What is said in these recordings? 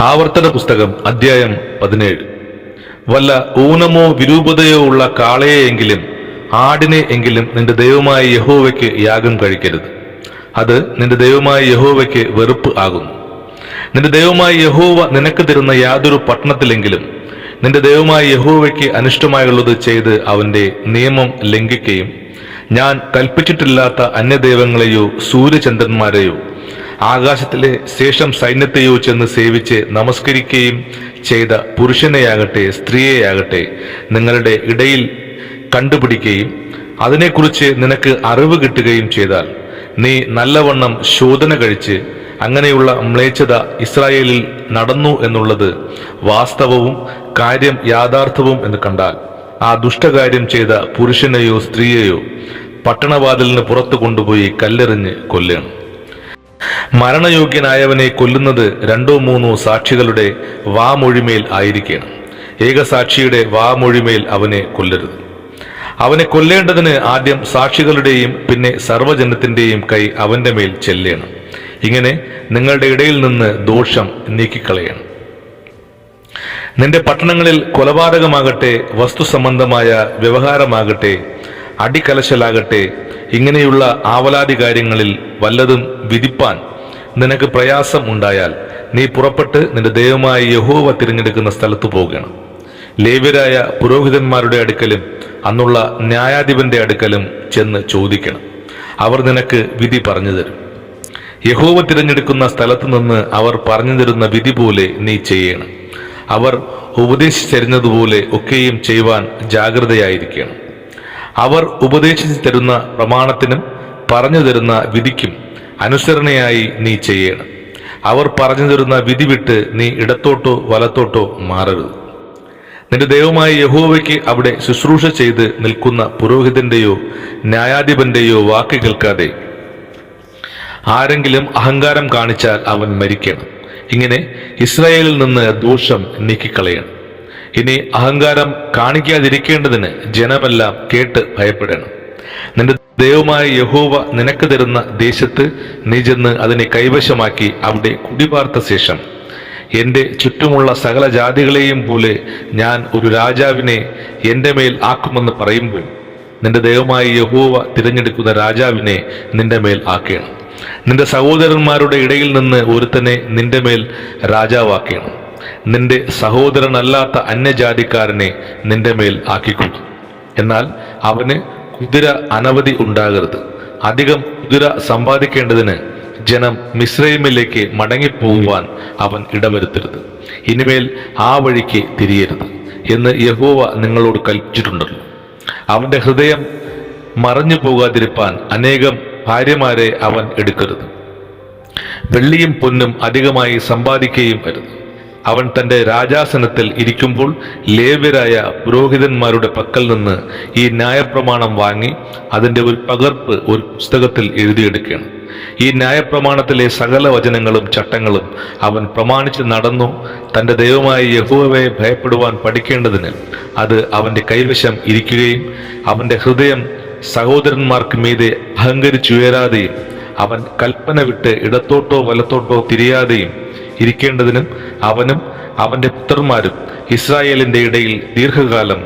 ആവർത്തന പുസ്തകം അധ്യായം 17. വല്ല ഊനമോ വിരൂപതയോ ഉള്ള കാളയെയെങ്കിലും ആടിനെ എങ്കിലും നിന്റെ ദൈവമായ യഹോവയ്ക്ക് യാഗം കഴിക്കരുത്. അത് നിന്റെ ദൈവമായ യഹോവയ്ക്ക് വെറുപ്പ് ആകുന്നു. നിന്റെ ദൈവമായ യഹോവ നിനക്ക് തരുന്ന യാതൊരു പട്ടണത്തിലെങ്കിലും നിന്റെ ദൈവമായ യഹോവയ്ക്ക് അനിഷ്ടമായുള്ളത് ചെയ്ത് അവന്റെ നിയമം ലംഘിക്കുകയും ഞാൻ കൽപ്പിച്ചിട്ടില്ലാത്ത അന്യദൈവങ്ങളെയോ സൂര്യചന്ദ്രന്മാരെയോ ആകാശത്തിലെ ശേഷം സൈന്യത്തെയോ ചെന്ന് സേവിച്ച് നമസ്കരിക്കുകയും ചെയ്ത പുരുഷനെയാകട്ടെ സ്ത്രീയെയാകട്ടെ നിങ്ങളുടെ ഇടയിൽ കണ്ടുപിടിക്കുകയും അതിനെക്കുറിച്ച് നിനക്ക് അറിവ് കിട്ടുകയും ചെയ്താൽ നീ നല്ലവണ്ണം ശോധന കഴിച്ച് അങ്ങനെയുള്ള മ്ലേച്ഛത ഇസ്രായേലിൽ നടന്നു എന്നുള്ളത് വാസ്തവവും കാര്യം യാഥാർത്ഥവും എന്ന് കണ്ടാൽ ആ ദുഷ്ടകാര്യം ചെയ്ത പുരുഷനെയോ സ്ത്രീയെയോ പട്ടണവാതിലിന് പുറത്തു കൊണ്ടുപോയി കല്ലെറിഞ്ഞ് കൊല്ലണം. മരണയോഗ്യനായവനെ കൊല്ലുന്നത് 2-3 സാക്ഷികളുടെ വാമൊഴിമേൽ ആയിരിക്കണം. ഏകസാക്ഷിയുടെ വാമൊഴിമേൽ അവനെ കൊല്ലരുത്. അവനെ കൊല്ലേണ്ടതിന് ആദ്യം സാക്ഷികളുടെയും പിന്നെ സർവ്വജനത്തിന്റെയും കൈ അവന്റെ മേൽ ചെല്ലേണം. ഇങ്ങനെ നിങ്ങളുടെ ഇടയിൽ നിന്ന് ദോഷം നീക്കിക്കളയണം. നിന്റെ പട്ടണങ്ങളിൽ കൊലപാതകമാകട്ടെ, വസ്തുസംബന്ധമായ വ്യവഹാരമാകട്ടെ, അടികലശലാകട്ടെ, ഇങ്ങനെയുള്ള ആവലാതി കാര്യങ്ങളിൽ വല്ലതും വിധിപ്പാൻ നിനക്ക് പ്രയാസം ഉണ്ടായാൽ നീ പുറപ്പെട്ട് നിന്റെ ദൈവമായ യഹോവ തിരഞ്ഞെടുക്കുന്ന സ്ഥലത്ത് പോകണം. ലേവ്യരായ പുരോഹിതന്മാരുടെ അടുക്കലും അന്നുള്ള ന്യായാധിപന്റെ അടുക്കലും ചെന്ന് ചോദിക്കണം. അവർ നിനക്ക് വിധി പറഞ്ഞു തരും. യഹോവ തിരഞ്ഞെടുക്കുന്ന സ്ഥലത്ത് നിന്ന് അവർ പറഞ്ഞു തരുന്ന വിധി പോലെ നീ ചെയ്യണം. അവർ ഉപദേശിച്ചരുന്നതുപോലെ ഒക്കെയും ചെയ്യുവാൻ ജാഗ്രതയായിരിക്കണം. അവർ ഉപദേശിച്ചു തരുന്ന പ്രമാണത്തിനും പറഞ്ഞു തരുന്ന വിധിക്കും അനുസരണയായി നീ ചെയ്യണം. അവർ പറഞ്ഞു തരുന്ന വിധി വിട്ട് നീ ഇടത്തോട്ടോ വലത്തോട്ടോ മാറരുത്. നിന്റെ ദൈവമായ യഹോവയ്ക്ക് അവിടെ ശുശ്രൂഷ ചെയ്ത് നിൽക്കുന്ന പുരോഹിതന്റെയോ ന്യായാധിപന്റെയോ വാക്ക് കേൾക്കാതെ ആരെങ്കിലും അഹങ്കാരം കാണിച്ചാൽ അവൻ മരിക്കണം. ഇങ്ങനെ ഇസ്രായേലിൽ നിന്ന് ദോഷം നീക്കിക്കളയണം. ഇനി അഹങ്കാരം കാണിക്കാതിരിക്കേണ്ടതിന് ജനമെല്ലാം കേട്ട് ഭയപ്പെടണം. നിന്റെ ദൈവമായ യഹോവ നിനക്ക് തരുന്ന ദേശത്ത് നീ ചെന്ന് അതിനെ കൈവശമാക്കി അവിടെ കുടിപാർത്ത ശേഷം എന്റെ ചുറ്റുമുള്ള സകല ജാതികളെയും പോലെ ഞാൻ ഒരു രാജാവിനെ എന്റെ മേൽ ആക്കുമെന്ന് പറയുമ്പോൾ നിന്റെ ദൈവമായ യഹോവ തിരഞ്ഞെടുക്കുന്ന രാജാവിനെ നിന്റെ മേൽ ആക്കണം. നിന്റെ സഹോദരന്മാരുടെ ഇടയിൽ നിന്ന് ഒരുത്തനെ നിന്റെ മേൽ രാജാവാക്കണം. നിന്റെ സഹോദരനല്ലാത്ത അന്യജാതിക്കാരനെ നിന്റെ മേൽ ആക്കിക്കൊള്ളു. എന്നാൽ അവന് കുതിര അനവധി ഉണ്ടാകരുത്. അധികം കുതിര സമ്പാദിക്കേണ്ടതിന് ജനം മിസ്രൈമിലേക്ക് മടങ്ങിപ്പോകുവാൻ അവൻ ഇടവരുത്തരുത്. ഇനിമേൽ ആ വഴിക്ക് തിരിയരുത് എന്ന് യഹോവ നിങ്ങളോട് കൽപ്പിച്ചിട്ടുണ്ടല്ലോ. അവന്റെ ഹൃദയം മറഞ്ഞു പോകാതിരിപ്പാൻ അനേകം ഭാര്യമാരെ അവൻ എടുക്കരുത്. വെള്ളിയും പൊന്നും അധികമായി സമ്പാദിക്കുകയും അരുത്. അവൻ തന്റെ രാജാസനത്തിൽ ഇരിക്കുമ്പോൾ ലേവ്യരായ പുരോഹിതന്മാരുടെ പക്കൽ നിന്ന് ഈ ന്യായപ്രമാണം വാങ്ങി അതിന്റെ ഒരു പകർപ്പ് ഒരു പുസ്തകത്തിൽ എഴുതിയെടുക്കണം. ഈ ന്യായപ്രമാണത്തിലെ സകല വചനങ്ങളും ചട്ടങ്ങളും അവൻ പ്രമാണിച്ച് നടന്നു തന്റെ ദൈവമായ യഹോവയെ ഭയപ്പെടുവാൻ പഠിക്കേണ്ടതിന് അത് അവന്റെ കൈവശം ഇരിക്കുകയും അവന്റെ ഹൃദയം സഹോദരന്മാർക്ക് മീതെ അഹങ്കരിച്ചുയരാതെയും അവൻ കൽപ്പന വിട്ട് ഇടത്തോട്ടോ വലത്തോട്ടോ തിരിയാതെയും ഇരിക്കേണ്ടതിനും അവനും അവന്റെ പുത്രന്മാരും ഇസ്രായേലിന്റെ ഇടയിൽ ദീർഘകാലം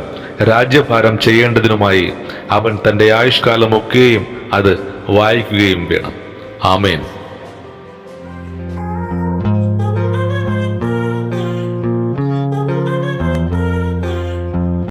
രാജ്യഭാരം ചെയ്യേണ്ടതിനുമായി അവൻ തന്റെ ആയുഷ്കാലമൊക്കെയും അത് വായിക്കുകയും വേണം. ആമേൻ.